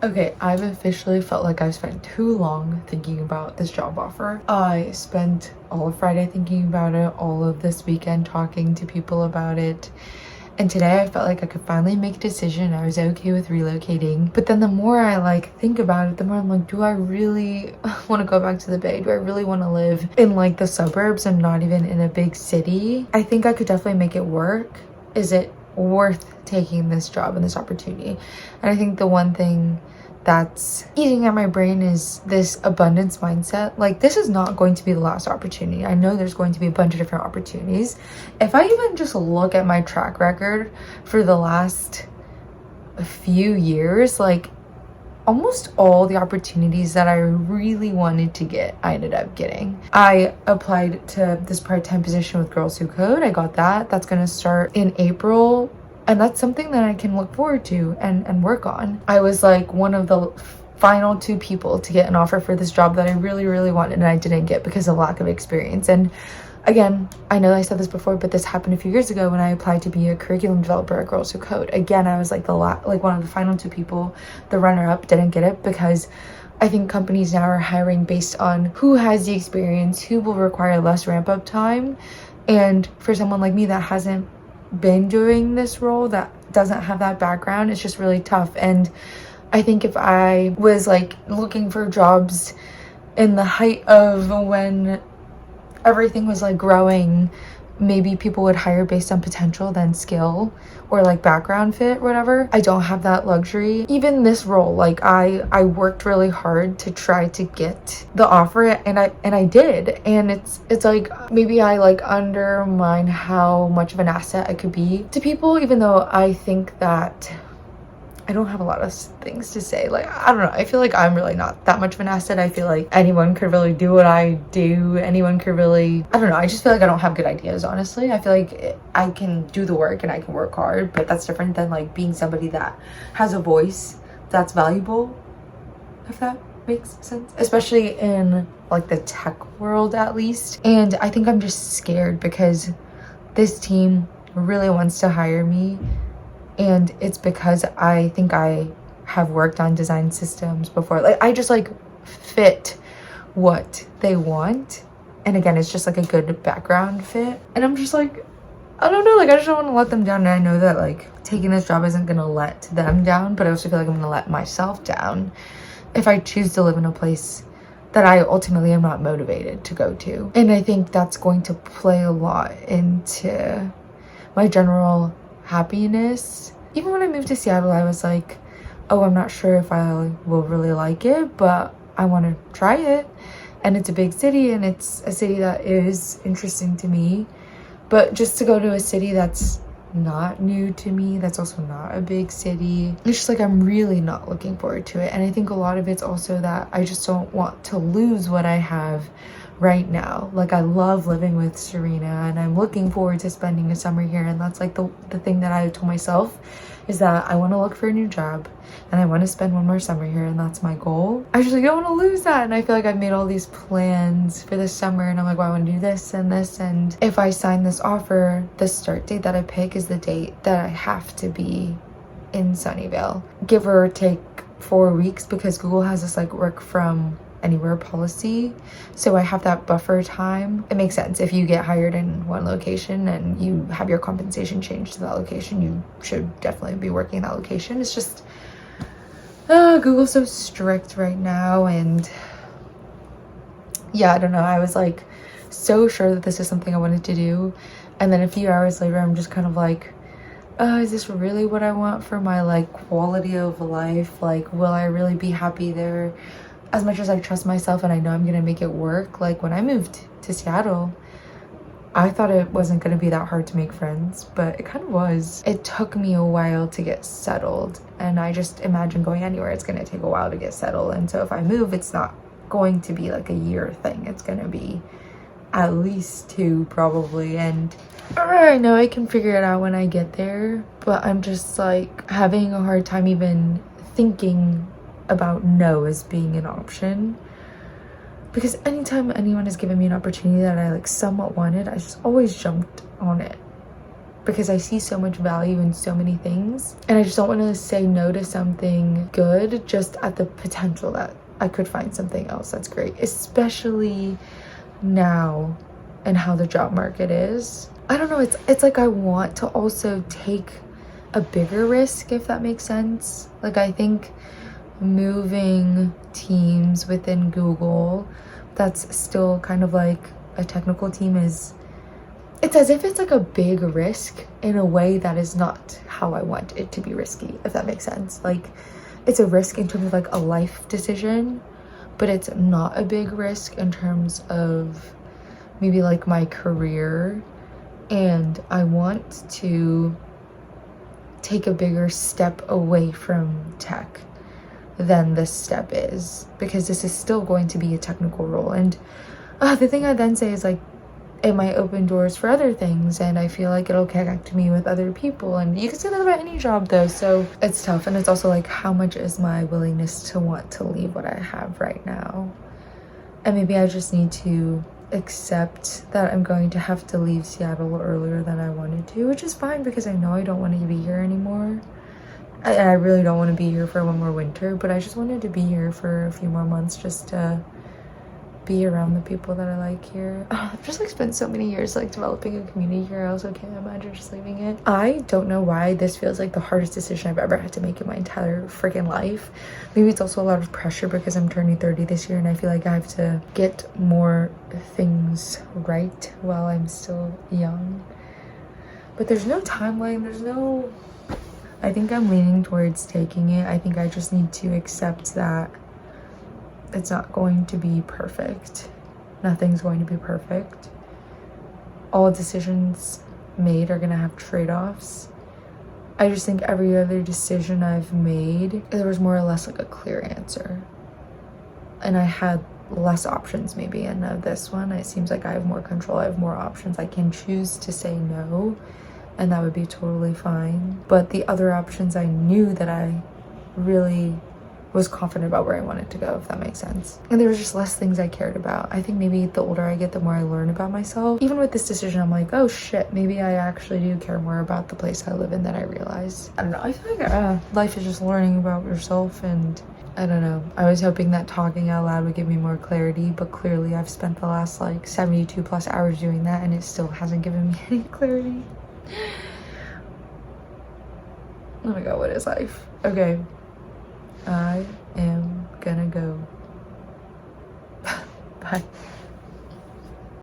Okay, I've officially felt like I've spent too long thinking about this job offer. I spent all of Friday thinking about it, all of this weekend talking to people about it. And today I felt like I could finally make a decision. I was okay with relocating. But then the more I think about it, the more I'm like, do I really want to go back to the Bay? Do I really want to live in like the suburbs and not even in a big city? I think I could definitely make it work. Is it worth taking this job and this opportunity? And I think the one thing that's eating at my brain is this abundance mindset. Like, this is not going to be the last opportunity. I know there's going to be a bunch of different opportunities. If I even just look at my track record for the last few years, like, almost all the opportunities that I really wanted to get, I ended up getting. I applied to this part-time position with Girls Who Code. I got that. That's gonna start in April. And that's something that I can look forward to and work on. I was like one of the final 2 people to get an offer for this job that I really, really wanted, and I didn't get because of lack of experience. And again, I know I said this before, but this happened a few years ago when I applied to be a curriculum developer at Girls Who Code. Again, I was like one of the final 2 people. The runner-up didn't get it because I think companies now are hiring based on who has the experience, who will require less ramp-up time. And for someone like me that hasn't been doing this role, that doesn't have that background, it's just really tough. And I think if I was like looking for jobs in the height of when everything was like growing, maybe people would hire based on potential than skill or like background fit, whatever. I don't have that luxury. Even this role, like I worked really hard to try to get the offer, and I did. And it's like maybe I like undermine how much of an asset I could be to people, even though I think that I don't have a lot of things to say. Like, I don't know. I feel like I'm really not that much of an asset. I feel like anyone could really do what I do. Anyone could really, I don't know. I just feel like I don't have good ideas, honestly. I feel like I can do the work and I can work hard, but that's different than like being somebody that has a voice that's valuable, if that makes sense. Especially in like the tech world, at least. And I think I'm just scared because this team really wants to hire me. And it's because I think I have worked on design systems before. Like, I just like fit what they want. And again, it's just like a good background fit. And I'm just like, I don't know, like I just don't want to let them down. And I know that like taking this job isn't gonna let them down, but I also feel like I'm gonna let myself down if I choose to live in a place that I ultimately am not motivated to go to. And I think that's going to play a lot into my general happiness. Even when I moved to Seattle, I was like, oh, I'm not sure if I will really like it, but I want to try it. And it's a big city, and it's a city that is interesting to me. But just to go to a city that's not new to me, that's also not a big city, it's just like I'm really not looking forward to it. And I think a lot of it's also that I just don't want to lose what I have right now. Like, I love living with Serena, and I'm looking forward to spending a summer here. And that's like the thing that I told myself, is that I want to look for a new job and I want to spend one more summer here, and that's my goal. I just like don't want to lose that. And I feel like I've made all these plans for this summer, and I'm like, well, I want to do this and this. And if I sign this offer, the start date that I pick is the date that I have to be in Sunnyvale, give or take 4 weeks, because Google has this like work from anywhere policy, so I have that buffer time. It makes sense. If you get hired in one location and you have your compensation changed to that location, you should definitely be working in that location. It's just Google's so strict right now. And yeah, I don't know, I was like so sure that this is something I wanted to do, and then a few hours later I'm just kind of like, is this really what I want for my like quality of life? Like, will I really be happy there? As much as I trust myself and I know I'm gonna make it work, like when I moved to Seattle, I thought it wasn't gonna be that hard to make friends, but it kind of was. It took me a while to get settled, and I just imagine going anywhere, it's gonna take a while to get settled. And so if I move, it's not going to be like a year thing. It's gonna be at least 2 probably. And I know I can figure it out when I get there, but I'm just like having a hard time even thinking about no as being an option, because anytime anyone has given me an opportunity that I like somewhat wanted, I just always jumped on it. because I see so much value in so many things, and I just don't want to say no to something good just at the potential that I could find something else that's great, especially now and how the job market is. I don't know, it's like I want to also take a bigger risk, if that makes sense. Like, I think moving teams within Google, that's still kind of like a technical team, it's as if it's like a big risk in a way that is not how I want it to be risky, if that makes sense. Like, it's a risk in terms of like a life decision, but it's not a big risk in terms of maybe like my career. And I want to take a bigger step away from tech than this step is, because this is still going to be a technical role. And the thing I then say is like, it might open doors for other things, and I feel like it'll connect me with other people. And you can say that about any job though, so it's tough. And it's also like, how much is my willingness to want to leave what I have right now? And maybe I just need to accept that I'm going to have to leave Seattle earlier than I wanted to, which is fine, because I know I don't want to be here anymore. I really don't want to be here for one more winter, but I just wanted to be here for a few more months just to be around the people that I like here. I've just like spent so many years like developing a community here. I also can't imagine just leaving it. I don't know why this feels like the hardest decision I've ever had to make in my entire freaking life. Maybe it's also a lot of pressure because I'm turning 30 this year, and I feel like I have to get more things right while I'm still young. But there's no timeline, I think I'm leaning towards taking it. I think I just need to accept that it's not going to be perfect. Nothing's going to be perfect. All decisions made are gonna have trade-offs. I just think every other decision I've made, there was more or less like a clear answer. And I had less options maybe, and this one, it seems like I have more control, I have more options. I can choose to say no, and that would be totally fine. But the other options, I knew that I really was confident about where I wanted to go, if that makes sense. And there was just less things I cared about. I think maybe the older I get, the more I learn about myself. Even with this decision, I'm like, oh shit, maybe I actually do care more about the place I live in than I realize. I don't know, I feel like life is just learning about yourself, and I don't know. I was hoping that talking out loud would give me more clarity, but clearly I've spent the last like 72 plus hours doing that, and it still hasn't given me any clarity. Oh my god, what is life? Okay. I am gonna go. Bye.